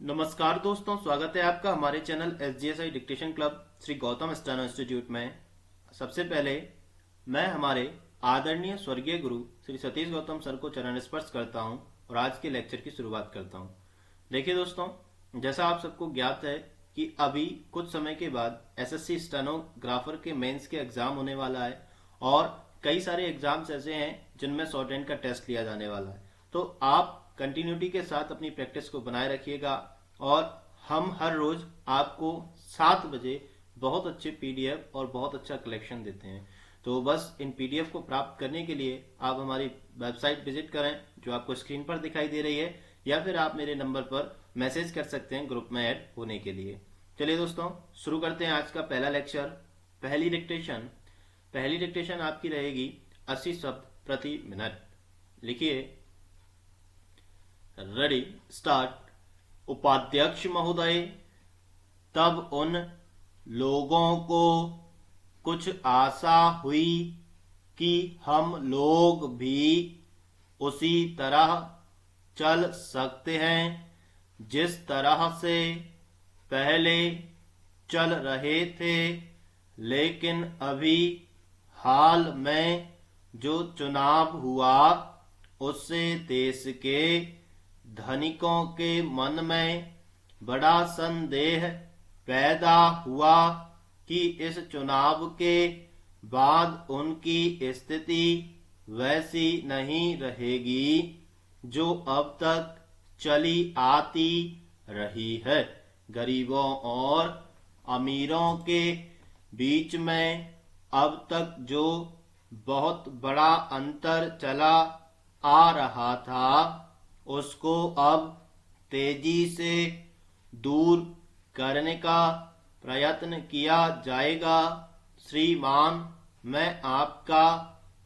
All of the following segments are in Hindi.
नमस्कार दोस्तों, स्वागत है आपका हमारे channel SGSI dictation club Shri Gautam steno institute में। सबसे पहले मैं हमारे आदरणीय स्वर्गीय गुरु श्री सतीश गौतम सर को चरण स्पर्श करता हूं और आज के लेक्चर की शुरुआत करता हूं। देखिए दोस्तों, जैसा आप सबको ज्ञात है कि अभी कुछ समय के बाद SSC स्टेनोग्राफर के मेंस के एग्जाम होने वाला है और कई सारे एग्जाम्स ऐसे हैं जिनमें शॉर्ट हैंड का टेस्ट लिया जाने वाला है। तो आप कंटिन्यूटी के साथ अपनी प्रैक्टिस को बनाए रखिएगा और हम हर रोज आपको 7 बजे बहुत अच्छे PDF और बहुत अच्छा कलेक्शन देते हैं। तो बस इन PDF को प्राप्त करने के लिए आप हमारी वेबसाइट विजिट करें जो आपको स्क्रीन पर दिखाई दे रही है, या फिर आप मेरे नंबर पर मैसेज कर सकते हैं ग्रुप में ऐड होने के लिए। चलिए दोस्तों, शुरू करते हैं आज का पहला लेक्चर। पहली डिक्टेशन आपकी रहेगी 80 शब्द प्रति मिनट। लिखिए, रेडी, स्टार्ट। उपाध्यक्ष महोदय, तब उन लोगों को कुछ आशा हुई कि हम लोग भी उसी तरह चल सकते हैं जिस तरह से पहले चल रहे थे, लेकिन अभी हाल में जो चुनाव हुआ उससे देश के धनिकों के मन में बड़ा संदेह पैदा हुआ कि इस चुनाव के बाद उनकी स्थिति वैसी नहीं रहेगी जो अब तक चली आती रही है। गरीबों और अमीरों के बीच में अब तक जो बहुत बड़ा अंतर चला आ रहा था उसको अब तेजी से दूर करने का प्रयत्न किया जाएगा। श्रीमान, मैं आपका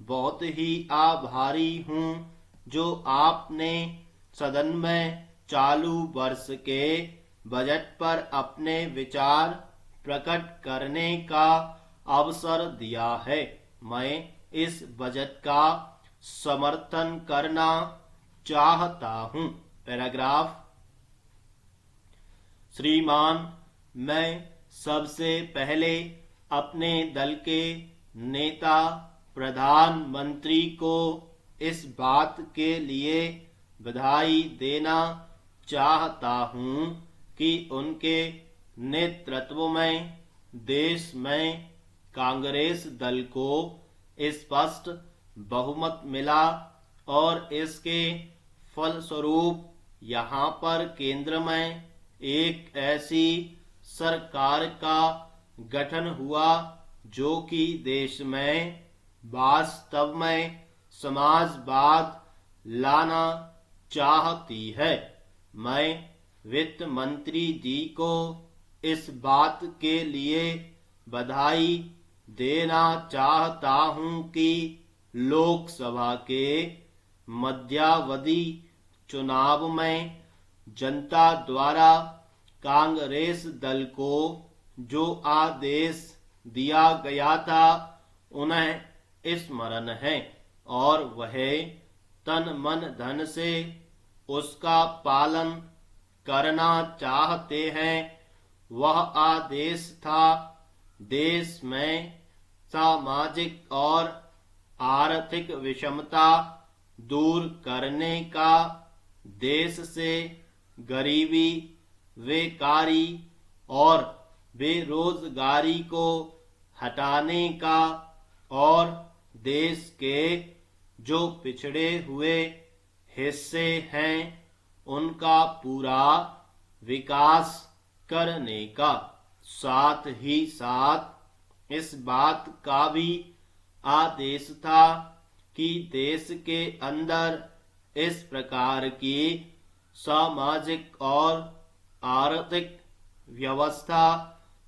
बहुत ही आभारी हूं जो आपने सदन में चालू वर्ष के बजट पर अपने विचार प्रकट करने का अवसर दिया है। मैं इस बजट का समर्थन करना चाहता हूं। पैराग्राफ। श्रीमान, मैं सबसे पहले अपने दल के नेता प्रधानमंत्री को इस बात के लिए बधाई देना चाहता हूं कि उनके नेतृत्व में देश में कांग्रेस दल को स्पष्ट बहुमत मिला और इसके फलस्वरूप यहाँ पर केंद्र में एक ऐसी सरकार का गठन हुआ जो कि देश में वास्तव में समाजवाद लाना चाहती है। मैं वित्त मंत्री जी को इस बात के लिए बधाई देना चाहता हूं कि लोकसभा के मध्यावधि चुनाव में जनता द्वारा कांग्रेस दल को जो आदेश दिया गया था उन्हें स्मरण है और वह तन मन धन से उसका पालन करना चाहते हैं। वह आदेश था देश में सामाजिक और आर्थिक विषमता दूर करने का, देश से गरीबी, बेकारी और बेरोजगारी को हटाने का और देश के जो पिछड़े हुए हिस्से हैं उनका पूरा विकास करने का। साथ ही साथ इस बात का भी आदेश था कि देश के अंदर इस प्रकार की सामाजिक और आर्थिक व्यवस्था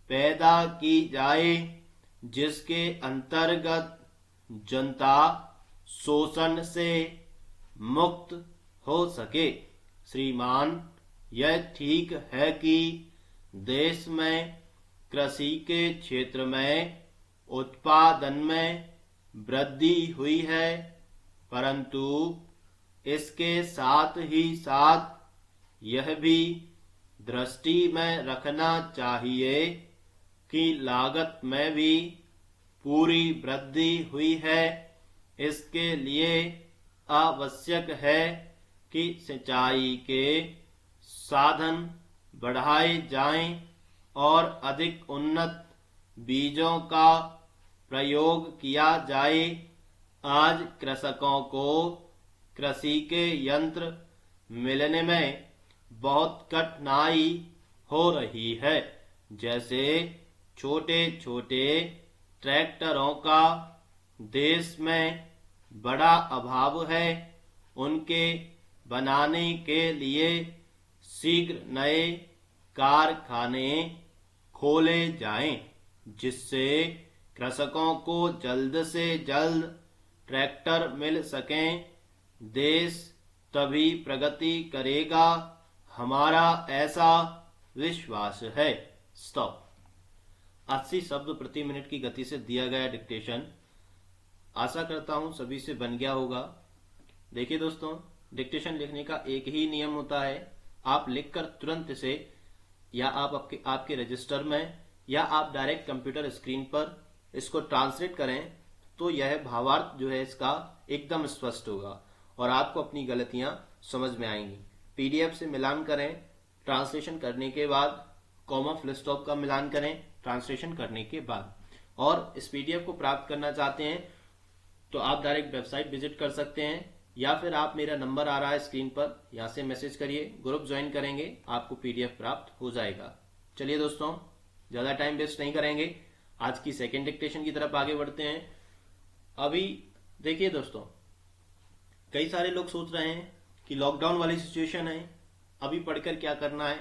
पैदा की जाए जिसके अंतर्गत जनता शोषण से मुक्त हो सके। श्रीमान, यह ठीक है कि देश में कृषि के क्षेत्र में उत्पादन में वृद्धि हुई है, परंतु इसके साथ ही साथ यह भी दृष्टि में रखना चाहिए कि लागत में भी पूरी वृद्धि हुई है। इसके लिए आवश्यक है कि सिंचाई के साधन बढ़ाए जाएं और अधिक उन्नत बीजों का प्रयोग किया जाए। आज कृषकों को कृषि के यंत्र मिलने में बहुत कठिनाई हो रही है। जैसे छोटे छोटे ट्रैक्टरों का देश में बड़ा अभाव है। उनके बनाने के लिए शीघ्र नए कारखाने खोले जाएं, जिससे कृषकों को जल्द से जल्द ट्रैक्टर मिल सकें। देश तभी प्रगति करेगा, हमारा ऐसा विश्वास है। स्टॉप। 80 शब्द प्रति मिनट की गति से दिया गया डिक्टेशन आशा करता हूं सभी से बन गया होगा। देखिए दोस्तों, डिक्टेशन लिखने का एक ही नियम होता है, आप लिखकर तुरंत से या आप आपके रजिस्टर में या आप डायरेक्ट कंप्यूटर स्क्रीन पर इसको ट्रांसलेट करें तो यह भावार्थ जो है इसका एकदम स्पष्ट होगा और आपको अपनी गलतियां समझ में आएंगी। पीडीएफ से मिलान करें, ट्रांसलेशन करने के बाद कॉमा फुल स्टॉप का मिलान करें ट्रांसलेशन करने के बाद। और इस पीडीएफ को प्राप्त करना चाहते हैं तो आप डायरेक्ट वेबसाइट विजिट कर सकते हैं या फिर आप मेरा नंबर आ रहा है स्क्रीन पर, यहाँ से मैसेज करिए, ग्रुप ज्वाइन करेंगे, आपको पीडीएफ प्राप्त हो जाएगा। चलिए दोस्तों, ज्यादा टाइम वेस्ट नहीं करेंगे, आज की सेकेंड डिक्टेशन की तरफ आगे बढ़ते हैं। अभी देखिए दोस्तों, कई सारे लोग सोच रहे हैं कि लॉकडाउन वाली सिचुएशन है, अभी पढ़कर क्या करना है,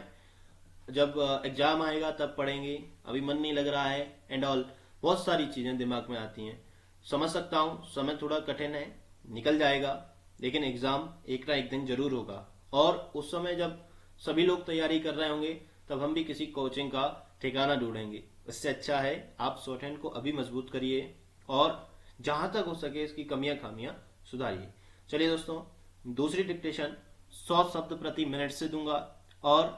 जब एग्जाम आएगा तब पढ़ेंगे, अभी मन नहीं लग रहा है एंड ऑल, बहुत सारी चीजें दिमाग में आती हैं। समझ सकता हूं समय थोड़ा कठिन है, निकल जाएगा, लेकिन एग्जाम एक ना एक दिन जरूर होगा और उस समय जब सभी लोग तैयारी कर रहे होंगे तब हम भी किसी कोचिंग का ठिकाना ढूंढेंगे। इससे अच्छा है आप शॉर्टहैंड को अभी मजबूत करिए और जहां तक हो सके इसकी कमियां खामियां सुधारिए। चलिए दोस्तों, दूसरी डिक्टेशन 100 शब्द प्रति मिनट से दूंगा और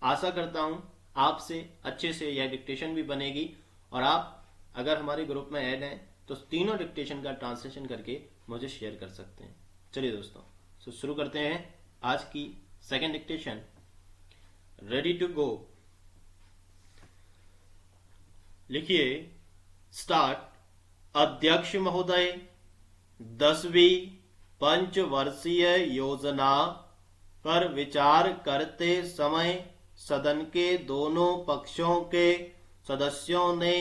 आशा करता हूं आपसे अच्छे से यह डिक्टेशन भी बनेगी और आप अगर हमारे ग्रुप में ऐड हैं तो तीनों डिक्टेशन का ट्रांसलेशन करके मुझे शेयर कर सकते हैं। चलिए दोस्तों, तो शुरू करते हैं आज की second dictation. Ready to go. लिखिए, स्टार्ट। अध्यक्ष महोदय, 10वीं पंचवर्षीय योजना पर विचार करते समय सदन के दोनों पक्षों के सदस्यों ने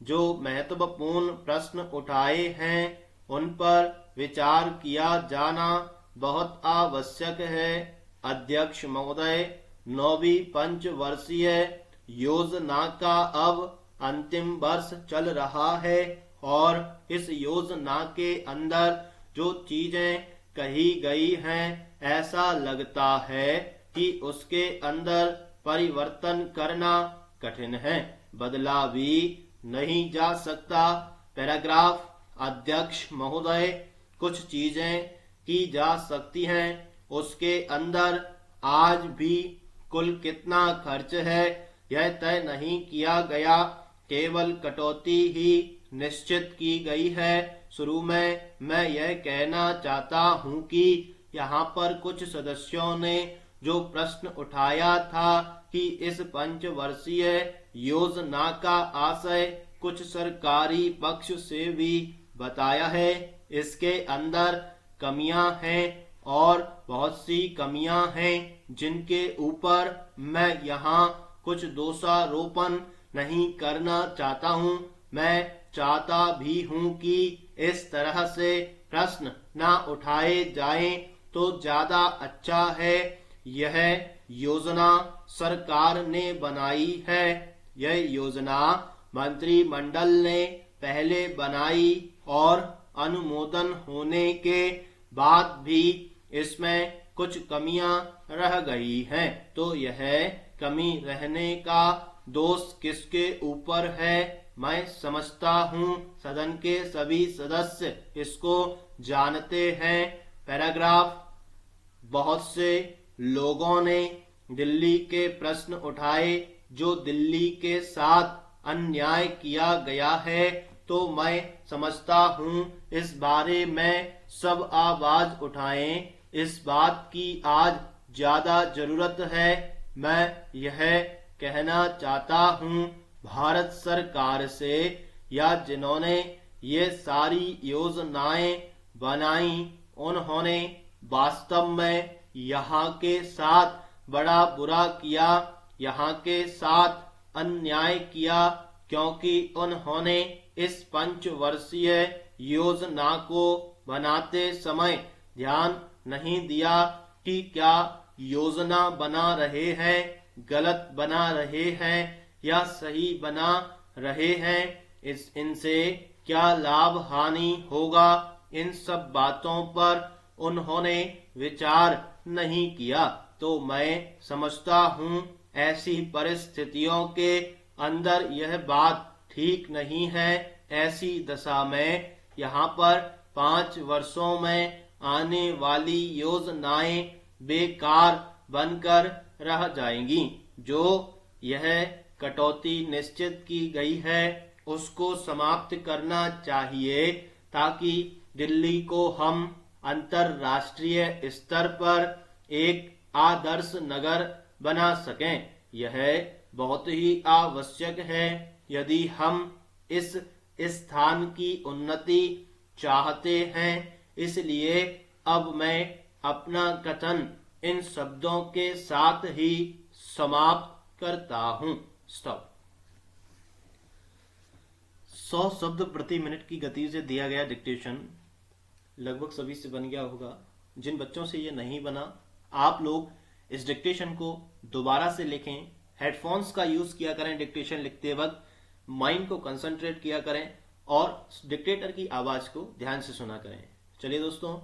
जो महत्वपूर्ण प्रश्न उठाए हैं उन पर विचार किया जाना बहुत आवश्यक है। अध्यक्ष महोदय, 9वीं पंचवर्षीय योजना का अब अंतिम वर्ष चल रहा है और इस योजना के अंदर जो चीजें कही गई हैं ऐसा लगता है कि उसके अंदर परिवर्तन करना कठिन है, बदला भी नहीं जा सकता। पैराग्राफ। अध्यक्ष महोदय, कुछ चीजें की जा सकती हैं, उसके अंदर आज भी कुल कितना खर्च है यह तय नहीं किया गया, केवल कटौती ही निश्चित की गई है। शुरू में मैं यह कहना चाहता हूं कि यहाँ पर कुछ सदस्यों ने जो प्रश्न उठाया था कि इस पंचवर्षीय योजना का आशय कुछ सरकारी पक्ष से भी बताया है, इसके अंदर कमियां हैं और बहुत सी कमियां हैं जिनके ऊपर मैं यहाँ कुछ दोषारोपण नहीं करना चाहता हूँ। मैं चाहता भी हूँ कि इस तरह से प्रश्न ना उठाए जाएं तो ज्यादा अच्छा है। यह योजना सरकार ने बनाई है, यह योजना मंत्रिमंडल ने पहले बनाई और अनुमोदन होने के बाद भी इसमें कुछ कमियां रह गई हैं, तो यह कमी रहने का दोष किसके ऊपर है मैं समझता हूँ सदन के सभी सदस्य इसको जानते हैं। पैराग्राफ। बहुत से लोगों ने दिल्ली के प्रश्न उठाए, जो दिल्ली के साथ अन्याय किया गया है, तो मैं समझता हूं इस बारे में सब आवाज उठाएं। इस बात की आज ज्यादा जरूरत है। मैं यह कहना चाहता हूं भारत सरकार से, या जिन्होंने ये सारी योजनाएं बनाई, उन्होंने वास्तव में यहाँ के साथ बड़ा बुरा किया, यहाँ के साथ अन्याय किया, क्योंकि उन्होंने इस पंचवर्षीय योजना को बनाते समय ध्यान नहीं दिया कि क्या योजना बना रहे हैं, गलत बना रहे हैं या सही बना रहे हैं, इनसे क्या लाभ हानि होगा, इन सब बातों पर उन्होंने विचार नहीं किया। तो मैं समझता हूं ऐसी परिस्थितियों के अंदर यह बात ठीक नहीं है। ऐसी दशा में यहाँ पर 5 वर्षों में आने वाली योजनाएं बेकार बनकर रह जाएंगी। जो यह कटौती निश्चित की गई है उसको समाप्त करना चाहिए, ताकि दिल्ली को हम अंतरराष्ट्रीय स्तर पर एक आदर्श नगर बना सकें। यह बहुत ही आवश्यक है यदि हम इस स्थान की उन्नति चाहते हैं। इसलिए अब मैं अपना कथन इन शब्दों के साथ ही समाप्त करता हूं। स्टॉप। 100 शब्द प्रति मिनट की गति से दिया गया डिक्टेशन लगभग सभी से बन गया होगा। जिन बच्चों से ये नहीं बना, आप लोग इस डिक्टेशन को दोबारा से लिखें। हेडफोन्स का यूज किया करें डिक्टेशन लिखते वक्त, माइंड को कंसंट्रेट किया करें और डिक्टेटर की आवाज को ध्यान से सुना करें। चलिए दोस्तों,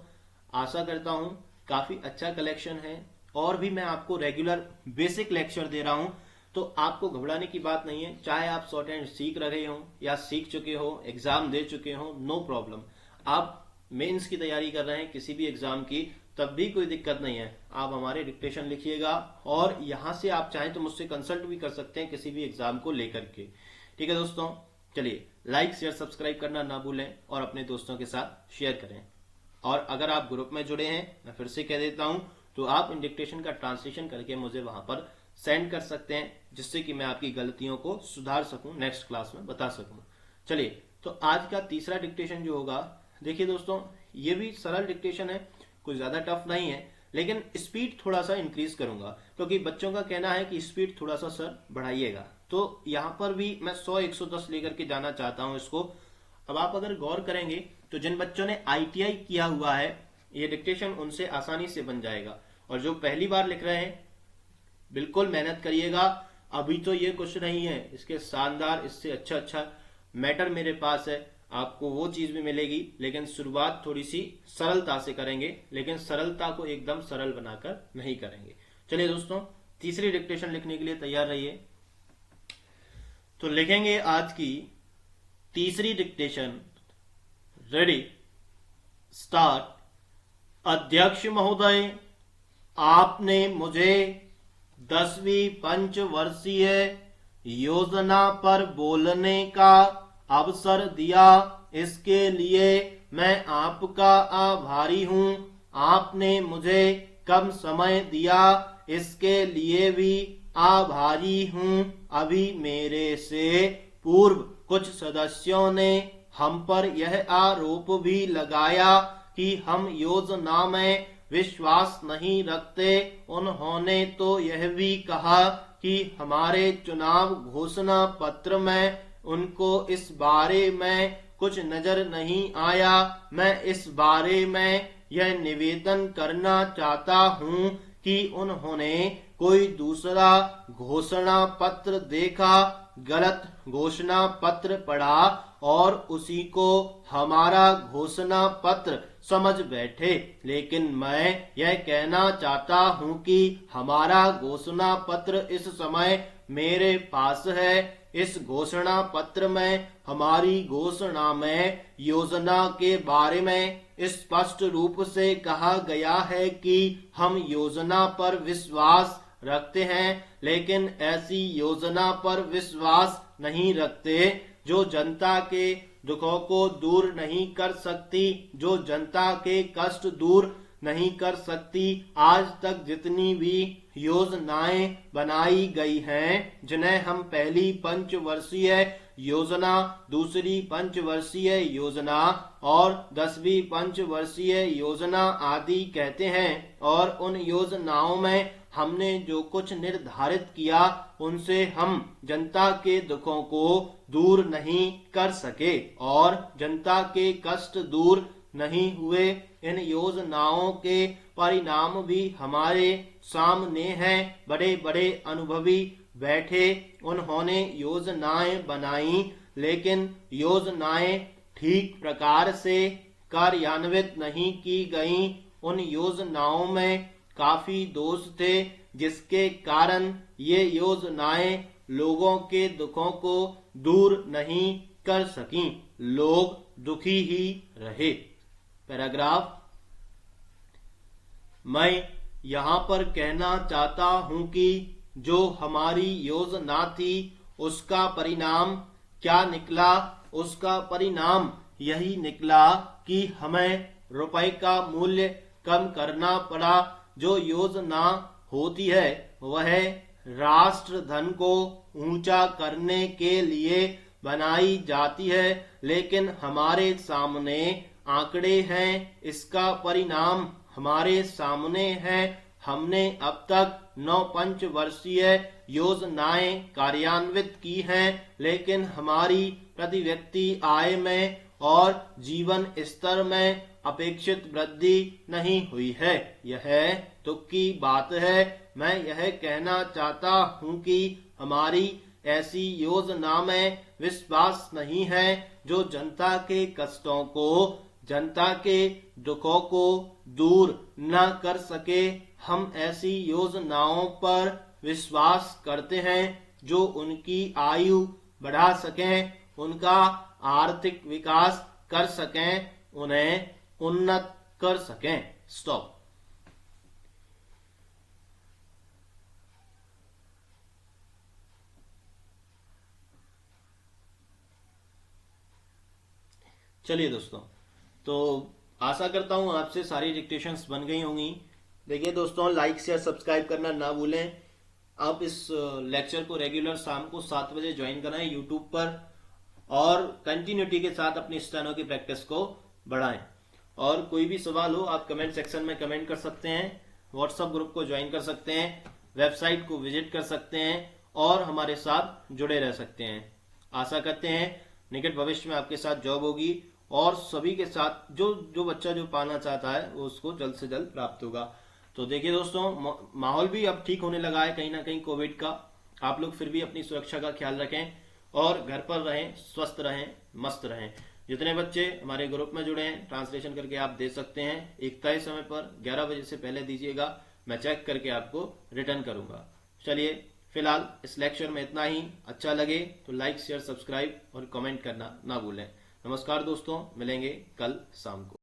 आशा करता हूं काफी अच्छा कलेक्शन है और भी मैं आपको रेगुलर बेसिक लेक्चर दे रहा हूं, तो आपको घबराने की बात नहीं है। चाहे आप शॉर्ट हैंड सीख रहे हो या सीख चुके हो, एग्जाम दे चुके हो, नो प्रॉब्लम। आप मेंस की तैयारी कर रहे हैं किसी भी एग्जाम की, तब भी कोई दिक्कत नहीं है। आप हमारे डिक्टेशन लिखिएगा और यहां से आप चाहें तो मुझसे कंसल्ट भी कर सकते हैं किसी भी एग्जाम को लेकर के। ठीक है दोस्तों, चलिए लाइक शेयर सब्सक्राइब करना ना भूलें और अपने दोस्तों के साथ शेयर करें। और अगर आप ग्रुप में जुड़े हैं, मैं फिर से कह देता हूं, तो आप इन डिक्टेशन का ट्रांसलेशन करके मुझे वहां पर सेंड कर सकते हैं, जिससे कि मैं आपकी गलतियों को सुधार सकूं, नेक्स्ट क्लास में बता सकूं। चलिए, तो आज का तीसरा डिक्टेशन जो होगा, देखिए दोस्तों, ये भी सरल डिक्टेशन है, कोई ज्यादा टफ नहीं है, लेकिन स्पीड थोड़ा सा इंक्रीज करूंगा क्योंकि बच्चों का कहना है कि स्पीड थोड़ा सा सर बढ़ाइएगा। तो यहां पर भी मैं 100-110 लेकर के जाना चाहता हूं इसको। अब आप अगर गौर करेंगे तो जिन बच्चों ने ITI किया हुआ है, ये डिक्टेशन उनसे आसानी से बन जाएगा। और जो पहली बार लिख रहे हैं, बिल्कुल मेहनत करिएगा। अभी तो ये कुछ नहीं है, इसके शानदार, इससे अच्छा मैटर मेरे पास है, आपको वो चीज भी मिलेगी। लेकिन शुरुआत थोड़ी सी सरलता से करेंगे, लेकिन सरलता को एकदम सरल बनाकर नहीं करेंगे। चलिए दोस्तों, तीसरी डिक्टेशन लिखने के लिए तैयार रहिए। तो लिखेंगे आज की तीसरी डिक्टेशन। Ready, start. अध्यक्ष महोदय, आपने मुझे 10वीं पंचवर्षीय योजना पर बोलने का अवसर दिया, इसके लिए मैं आपका आभारी हूं। आपने मुझे कम समय दिया, इसके लिए भी आभारी हूं। अभी मेरे से पूर्व कुछ सदस्यों ने हम पर यह आरोप भी लगाया कि हम योजना में विश्वास नहीं रखते। उन्होंने तो यह भी कहा कि हमारे चुनाव घोषणा पत्र में उनको इस बारे में कुछ नजर नहीं आया। मैं इस बारे में यह निवेदन करना चाहता हूं कि उन्होंने कोई दूसरा घोषणा पत्र देखा, गलत घोषणा पत्र पढ़ा और उसी को हमारा घोषणा पत्र समझ बैठे। लेकिन मैं यह कहना चाहता हूं कि हमारा घोषणा पत्र इस समय मेरे पास है। इस घोषणा पत्र में हमारी घोषणा में योजना के बारे में स्पष्ट रूप से कहा गया है कि हम योजना पर विश्वास रखते हैं, लेकिन ऐसी योजना पर विश्वास नहीं रखते जो जनता के दुखों को दूर नहीं कर सकती, जो जनता के कष्ट दूर नहीं कर सकती। आज तक जितनी भी योजनाएं बनाई गई हैं, जिन्हें हम पहली पंचवर्षीय योजना, दूसरी पंचवर्षीय योजना और 10वीं पंचवर्षीय योजना आदि कहते हैं, और उन योजनाओं में हमने जो कुछ निर्धारित किया उनसे हम जनता के दुखों को दूर नहीं कर सके और जनता के कष्ट दूर नहीं हुए। इन योजनाओं के परिणाम भी हमारे सामने हैं। बड़े बड़े अनुभवी बैठे, उन्होंने योजनाएं बनाई, लेकिन योजनाएं ठीक प्रकार से कार्यान्वित नहीं की गईं। उन योजनाओं में काफी दोष थे, जिसके कारण ये योजनाएं लोगों के दुखों को दूर नहीं कर सकीं। लोग दुखी ही रहे। पैराग्राफ, मैं यहाँ पर कहना चाहता हूं कि जो हमारी योजना थी उसका परिणाम क्या निकला? उसका परिणाम यही निकला कि हमें रुपए का मूल्य कम करना पड़ा। जो योजना होती है वह राष्ट्र धन को ऊंचा करने के लिए बनाई जाती है, लेकिन हमारे सामने आंकड़े हैं, इसका परिणाम हमारे सामने है। हमने अब तक 9 पंचवर्षीय योजनाएं कार्यान्वित की हैं, लेकिन हमारी प्रति व्यक्ति आय में और जीवन स्तर में अपेक्षित वृद्धि नहीं हुई है। यह दुख की बात है। मैं यह कहना चाहता हूं कि हमारी ऐसी योजना में विश्वास नहीं है जो जनता के कष्टों को, जनता के दुखों को दूर न कर सके। हम ऐसी योजनाओं पर विश्वास करते हैं जो उनकी आयु बढ़ा सकें, उनका आर्थिक विकास कर सकें, उन्हें उन्नत कर सकें। स्टॉप। चलिए दोस्तों, तो आशा करता हूं आपसे सारी डिक्टेशंस बन गई होंगी। देखिए दोस्तों, लाइक शेयर सब्सक्राइब करना ना भूलें। आप इस लेक्चर को रेगुलर शाम को 7 बजे ज्वाइन कराएं यूट्यूब पर, और कंटिन्यूटी के साथ अपनी स्टेनो की प्रैक्टिस को बढ़ाएं। और कोई भी सवाल हो आप कमेंट सेक्शन में कमेंट कर सकते हैं, व्हाट्सएप ग्रुप को ज्वाइन कर सकते हैं, वेबसाइट को विजिट कर सकते हैं और हमारे साथ जुड़े रह सकते हैं। आशा करते हैं निकट भविष्य में आपके साथ जॉब होगी और सभी के साथ जो बच्चा जो पाना चाहता है वो उसको जल्द से जल्द प्राप्त होगा। तो देखिए दोस्तों, माहौल भी अब ठीक होने लगा है कहीं ना कहीं कोविड का। आप लोग फिर भी अपनी सुरक्षा का ख्याल रखें और घर पर रहें, स्वस्थ रहें, मस्त रहें। जितने बच्चे हमारे ग्रुप में जुड़े हैं ट्रांसलेशन करके आप दे सकते हैं। एक तय समय पर 11 बजे से पहले दीजिएगा, मैं चेक करके आपको रिटर्न करूंगा। चलिए फिलहाल इस लेक्चर में इतना ही। अच्छा लगे तो लाइक शेयर सब्सक्राइब और कमेंट करना ना भूलें। नमस्कार दोस्तों, मिलेंगे कल शाम को।